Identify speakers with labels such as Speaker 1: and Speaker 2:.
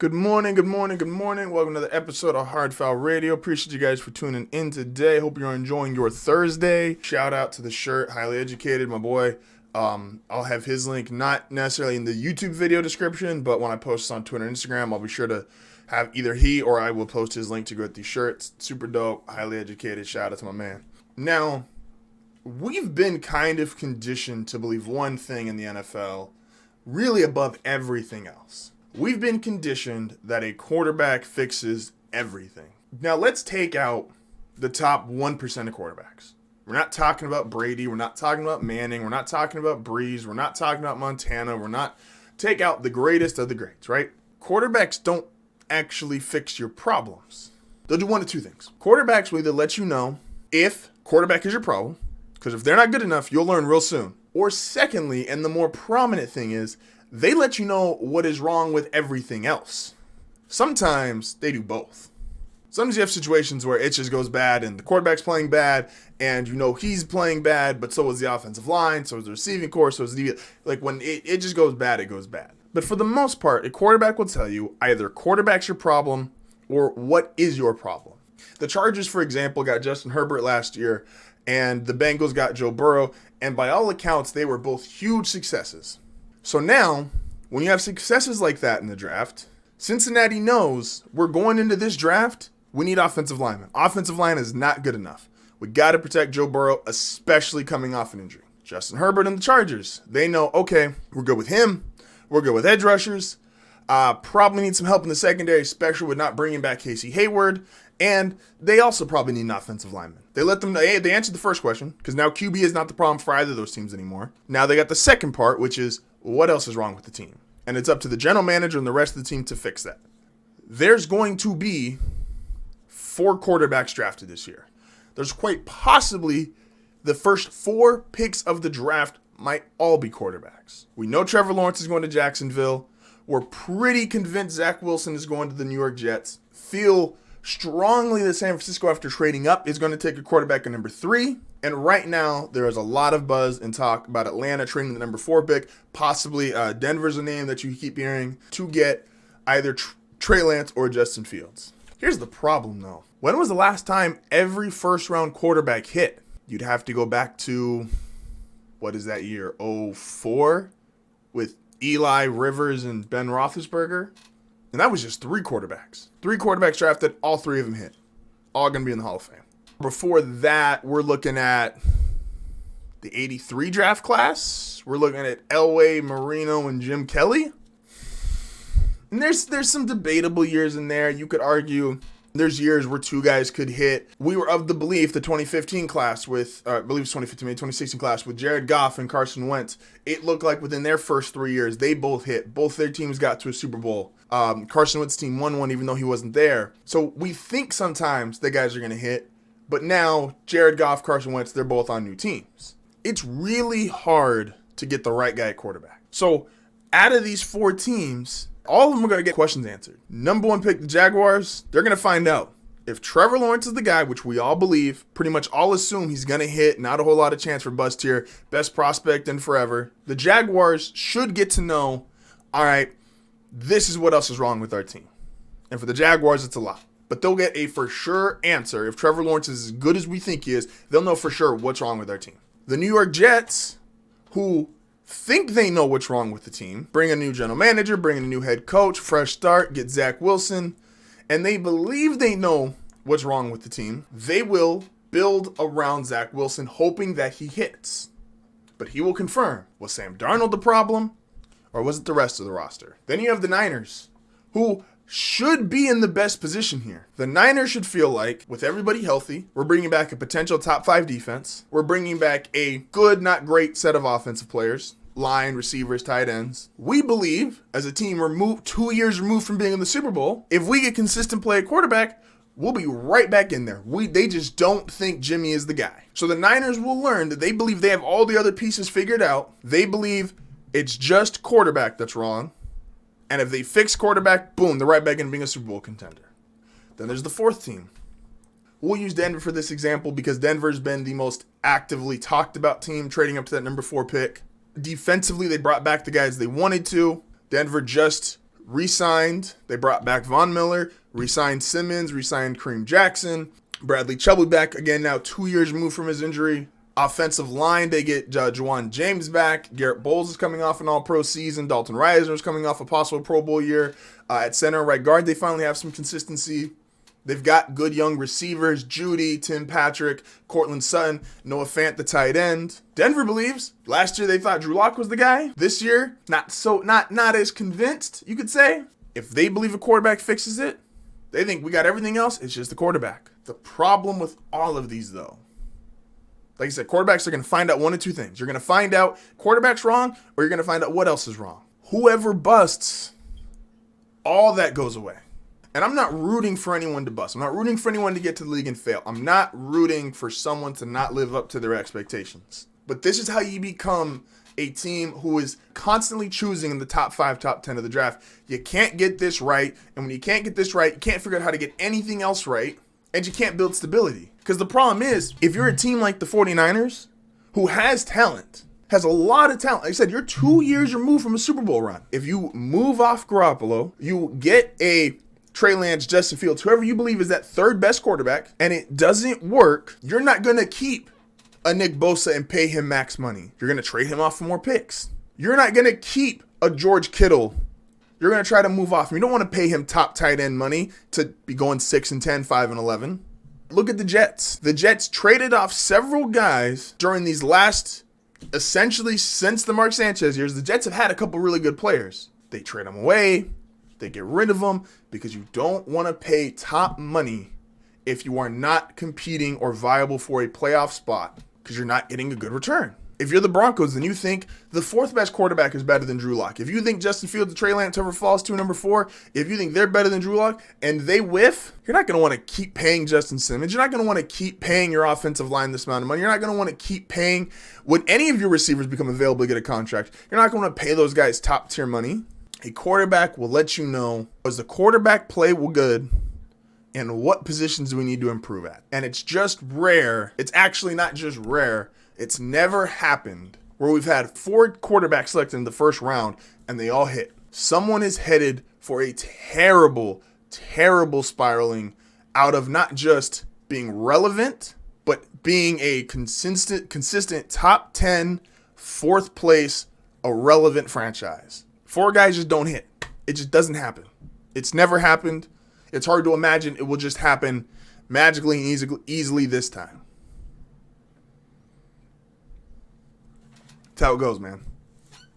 Speaker 1: Good morning. Welcome to the episode of Hardfoul Radio. Appreciate you guys for tuning in today. Hope you're enjoying your Thursday. Shout out to the shirt, Highly Educated, my boy. I'll have his link not necessarily in the YouTube video description, but when I post this on Twitter and Instagram, I'll be sure to have either he or I will post his link to go get these shirts. Super dope, Highly Educated. Shout out to my man. Now, we've been kind of conditioned to believe one thing in the NFL, really above everything else. We've been conditioned that a quarterback fixes everything. Now, let's take out the top 1% of quarterbacks. We're not talking about Brady. We're not talking about Manning. We're not talking about Breeze. We're not talking about Montana. Take out the greatest of the greats, right? Quarterbacks don't actually fix your problems. They'll do one of two things. Quarterbacks will either let you know if quarterback is your problem, because if they're not good enough, you'll learn real soon. Or secondly, and the more prominent thing is, they let you know what is wrong with everything else. Sometimes they do both. Sometimes you have situations where it just goes bad and the quarterback's playing bad and you know he's playing bad, but so is the offensive line, so is the receiving corps, so is the... Like when it just goes bad, it goes bad. But for the most part, a quarterback will tell you either quarterback's your problem or what is your problem. The Chargers, for example, got Justin Herbert last year and the Bengals got Joe Burrow, and by all accounts, they were both huge successes. So now, when you have successes like that in the draft, Cincinnati knows we're going into this draft, we need offensive linemen. Offensive line is not good enough. We got to protect Joe Burrow, especially coming off an injury. Justin Herbert and the Chargers, they know, okay, we're good with him. We're good with edge rushers. Probably need some help in the secondary, especially with not bringing back Casey Hayward. And they also probably need an offensive lineman. They answered the first question, because now QB is not the problem for either of those teams anymore. Now they got the second part, which is, what else is wrong with the team? And it's up to the general manager and the rest of the team to fix that. There's going to be 4 quarterbacks drafted this year. There's quite possibly the first 4 picks of the draft might all be quarterbacks. We know Trevor Lawrence is going to Jacksonville. We're pretty convinced Zach Wilson is going to the New York Jets. Feel strongly that San Francisco, after trading up, is going to take a quarterback at number 3. And right now, there is a lot of buzz and talk about Atlanta trading the number 4 pick. Possibly Denver's a name that you keep hearing to get either Trey Lance or Justin Fields. Here's the problem, though. When was the last time every first-round quarterback hit? You'd have to go back to, what is that year, 04? With Eli, Rivers, and Ben Roethlisberger? And that was just 3 quarterbacks. 3 quarterbacks drafted, all 3 of them hit. All going to be in the Hall of Fame. Before that, we're looking at the 83 draft class. We're looking at Elway, Marino, and Jim Kelly. And there's some debatable years in there. You could argue there's years where 2 guys could hit. We were of the belief the 2015 class with, I believe it's 2015, maybe 2016 class with Jared Goff and Carson Wentz. It looked like within their first 3 years, they both hit. Both their teams got to a Super Bowl. Carson Wentz's team won one even though he wasn't there. So we think sometimes the guys are going to hit. But now, Jared Goff, Carson Wentz, they're both on new teams. It's really hard to get the right guy at quarterback. So, out of these 4 teams, all of them are going to get questions answered. Number 1 pick, the Jaguars, they're going to find out. If Trevor Lawrence is the guy, which we all believe, pretty much all assume he's going to hit, not a whole lot of chance for bust here, best prospect in forever, the Jaguars should get to know, all right, this is what else is wrong with our team. And for the Jaguars, it's a lot. But they'll get a for sure answer. If Trevor Lawrence is as good as we think he is, they'll know for sure what's wrong with our team. The New York Jets, who think they know what's wrong with the team, bring a new general manager, bring in a new head coach, fresh start, get Zach Wilson, and they believe they know what's wrong with the team. They will build around Zach Wilson, hoping that he hits. But he will confirm, was Sam Darnold the problem, or was it the rest of the roster? Then you have the Niners, who should be in the best position here. The Niners should feel like, with everybody healthy, we're bringing back a potential top 5 defense. We're bringing back a good, not great set of offensive players. Line, receivers, tight ends. We believe, as a team 2 years removed from being in the Super Bowl, if we get consistent play at quarterback, we'll be right back in there. They just don't think Jimmy is the guy. So the Niners will learn that they believe they have all the other pieces figured out. They believe it's just quarterback that's wrong. And if they fix quarterback, boom, they're right back in being a Super Bowl contender. Then there's the 4th team. We'll use Denver for this example because Denver's been the most actively talked about team, trading up to that number 4 pick. Defensively, they brought back the guys they wanted to. Denver just re-signed. They brought back Von Miller, re-signed Simmons, re-signed Kareem Jackson. Bradley Chubb will be back again now, 2 years removed from his injury. Offensive line, they get Juwan James back. Garrett Bowles is coming off an all-pro season. Dalton Risner is coming off a possible Pro Bowl year. At center and right guard, they finally have some consistency. They've got good young receivers, Judy, Tim Patrick, Cortland Sutton, Noah Fant, the tight end. Denver believes. Last year they thought Drew Lock was the guy. This year, not as convinced, you could say. If they believe a quarterback fixes it, they think we got everything else, it's just the quarterback. The problem with all of these, though, like I said, quarterbacks are going to find out one of two things. You're going to find out quarterback's wrong, or you're going to find out what else is wrong. Whoever busts, all that goes away. And I'm not rooting for anyone to bust. I'm not rooting for anyone to get to the league and fail. I'm not rooting for someone to not live up to their expectations. But this is how you become a team who is constantly choosing in the top 5, top 10 of the draft. You can't get this right. And when you can't get this right, you can't figure out how to get anything else right. And you can't build stability. Because the problem is, if you're a team like the 49ers, who has talent, has a lot of talent. Like I said, you're 2 years removed from a Super Bowl run. If you move off Garoppolo, you get a Trey Lance, Justin Fields, whoever you believe is that third best quarterback, and it doesn't work, you're not going to keep a Nick Bosa and pay him max money. You're going to trade him off for more picks. You're not going to keep a George Kittle. You're going to try to move off him. You don't want to pay him top tight end money to be going 6-10, 5-11. Look at the Jets. The Jets traded off several guys during these last, essentially since the Mark Sanchez years. The Jets have had a couple really good players. They trade them away. They get rid of them because you don't want to pay top money if you are not competing or viable for a playoff spot because you're not getting a good return. If you're the Broncos, then you think the fourth best quarterback is better than Drew Lock. If you think Justin Fields and Trey Lance ever falls to number 4, if you think they're better than Drew Lock and they whiff, you're not going to want to keep paying Justin Simmons. You're not going to want to keep paying your offensive line this amount of money. You're not going to want to keep paying when any of your receivers become available to get a contract. You're not going to pay those guys top tier money. A quarterback will let you know, was the quarterback play good and what positions do we need to improve at? And it's just rare. It's actually not just rare. It's never happened where we've had 4 quarterbacks selected in the first round and they all hit. Someone is headed for a terrible, terrible spiraling out of not just being relevant, but being a consistent top 10, 4th place, irrelevant franchise. 4 guys just don't hit. It just doesn't happen. It's never happened. It's hard to imagine it will just happen magically and easily this time. That's how it goes, man.